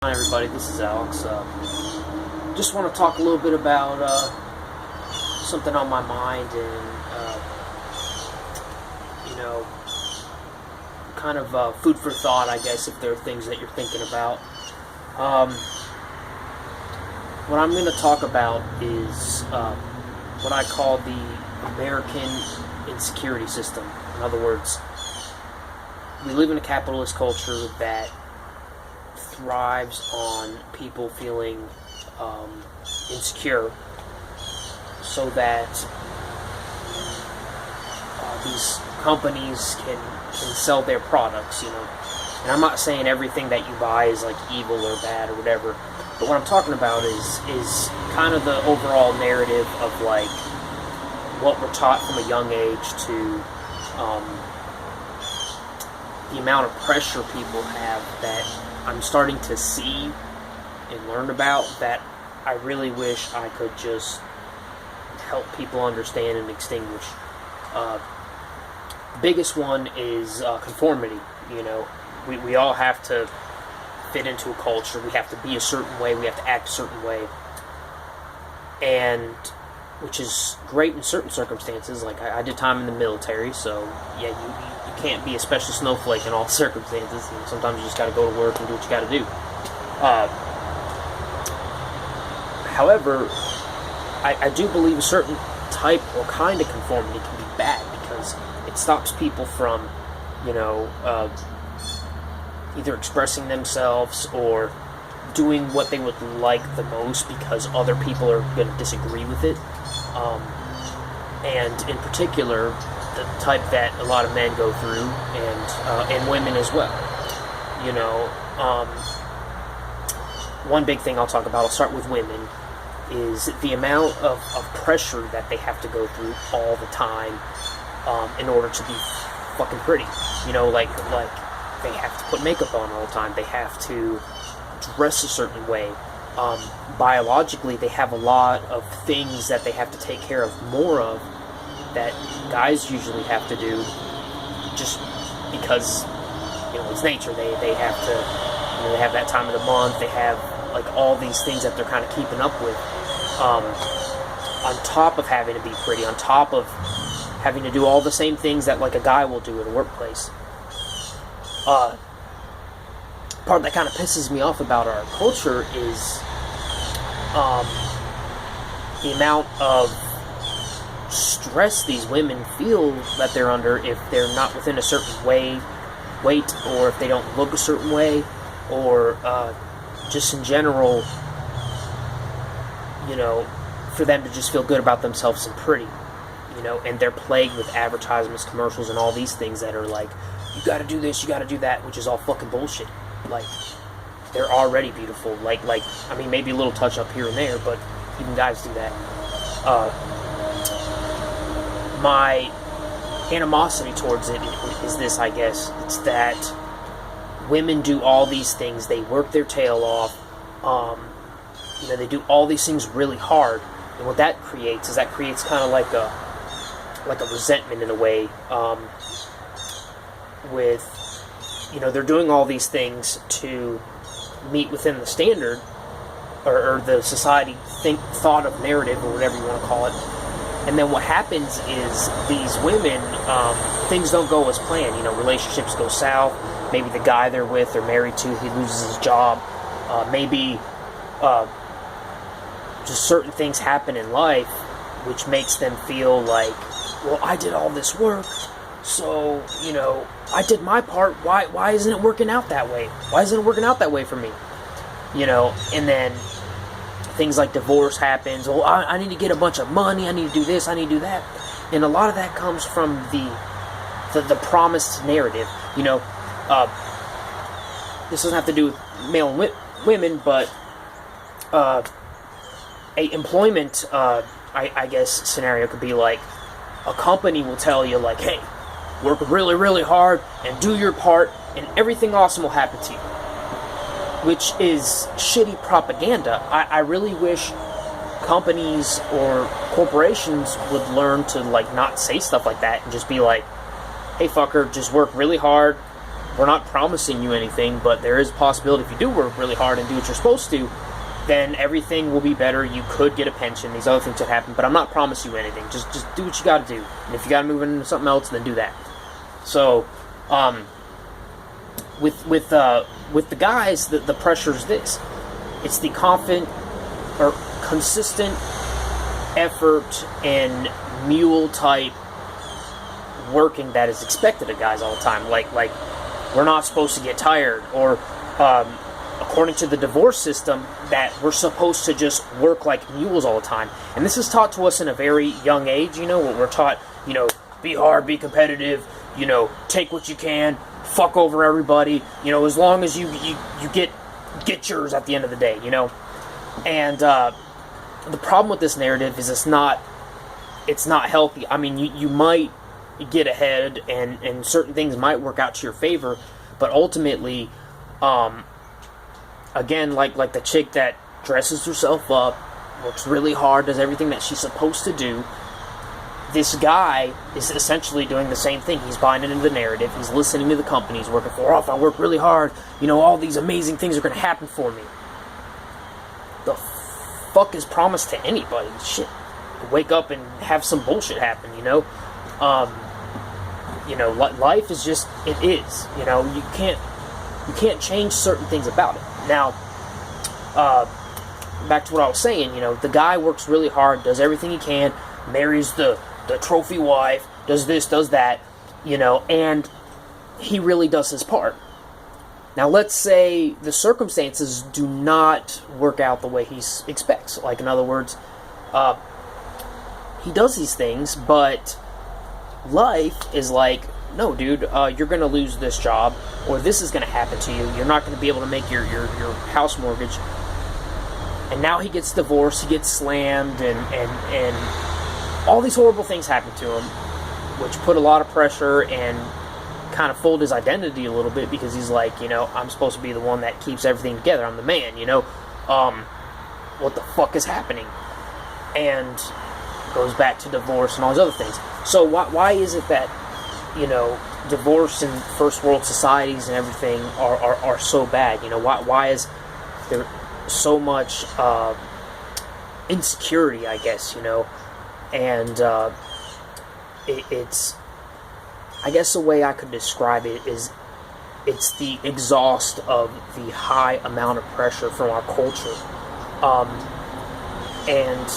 Hi everybody, this is Alex. Just want to talk a little bit about something on my mind and, kind of food for thought, I guess, if there are things that you're thinking about. What I'm going to talk about is what I call the American insecurity system. In other words, we live in a capitalist culture that thrives on people feeling insecure, so that these companies can sell their products, And I'm not saying everything that you buy is like evil or bad or whatever, but what I'm talking about is kind of the overall narrative of like what we're taught from a young age to the amount of pressure people have that I'm starting to see and learn about, that I really wish I could just help people understand and extinguish. The biggest one is conformity. We all have to fit into a culture. We have to be a certain way. We have to act a certain way. And which is great in certain circumstances. Like I did time in the military, so yeah, you can't be a special snowflake in all circumstances. Sometimes you just got to go to work and do what you got to do. However, I do believe a certain type or kind of conformity can be bad because it stops people from, either expressing themselves or doing what they would like the most because other people are going to disagree with it. And in particular, the type that a lot of men go through, and women as well. One big thing I'll talk about, I'll start with women, is the amount of pressure that they have to go through all the time in order to be fucking pretty. Like they have to put makeup on all the time. They have to dress a certain way. Biologically, they have a lot of things that they have to take care of more of that guys usually have to do, just because it's nature. They have to, they have that time of the month. They have like all these things that they're kind of keeping up with, on top of having to be pretty, on top of having to do all the same things that like a guy will do in a workplace. Part that kind of pisses me off about our culture is the amount of stress these women feel that they're under if they're not within a certain weight, or if they don't look a certain way, or just in general, for them to just feel good about themselves and pretty, and they're plagued with advertisements, commercials, and all these things that are like, you gotta do this, you gotta do that, which is all fucking bullshit. Like, they're already beautiful. Like, I mean, maybe a little touch up here and there, but even guys do that. My animosity towards it is this, I guess. It's that women do all these things. They work their tail off. They do all these things really hard. And what that creates is kind of like a resentment in a way, with, they're doing all these things to meet within the standard, or the society thought of narrative, or whatever you want to call it. And then what happens is these women, things don't go as planned. Relationships go south. Maybe the guy they're with or married to, he loses his job. Maybe just certain things happen in life which makes them feel like, well, I did all this work, so, I did my part. Why isn't it working out that way? Why isn't it working out that way for me? And then things like divorce happens. Oh, I need to get a bunch of money. I need to do this. I need to do that. And a lot of that comes from the promised narrative. This doesn't have to do with male and women, but a employment, I guess, scenario could be like, a company will tell you, like, hey, work really, really hard and do your part, and everything awesome will happen to you. Which is shitty propaganda. I really wish companies or corporations would learn to, like, not say stuff like that and just be like, hey, fucker, just work really hard, we're not promising you anything, but there is a possibility if you do work really hard and do what you're supposed to, then everything will be better. You could get a pension. These other things could happen, but I'm not promising you anything. Just do what you got to do. And if you got to move into something else, then do that. So, with the guys, the pressure is this: it's the confident or consistent effort and mule type working that is expected of guys all the time. Like we're not supposed to get tired, or according to the divorce system, that we're supposed to just work like mules all the time. And this is taught to us in a very young age. We're taught, be hard, be competitive, take what you can, fuck over everybody, as long as you get yours at the end of the day, And the problem with this narrative is it's not healthy. I mean, you might get ahead and certain things might work out to your favor, but ultimately, again, like the chick that dresses herself up, works really hard, does everything that she's supposed to do, this guy is essentially doing the same thing. He's buying into the narrative. He's listening to the company he's working for. If I work really hard, all these amazing things are going to happen for me. The fuck is promised to anybody? Shit. Wake up and have some bullshit happen, life is just, it is. You can't change certain things about it. Now, back to what I was saying, the guy works really hard, does everything he can, marries the trophy wife, does this, does that, and he really does his part. Now, let's say the circumstances do not work out the way he expects. Like, in other words, he does these things, but life is like, no, dude, you're going to lose this job, or this is going to happen to you. You're not going to be able to make your house mortgage. And now he gets divorced, he gets slammed, and all these horrible things happen to him, which put a lot of pressure and kind of fold his identity a little bit, because he's like, I'm supposed to be the one that keeps everything together. I'm the man, what the fuck is happening? And goes back to divorce and all these other things. So why is it that, divorce in first world societies and everything are so bad? Why is there so much insecurity, I guess, and it's, I guess the way I could describe it is, it's the exhaust of the high amount of pressure from our culture, and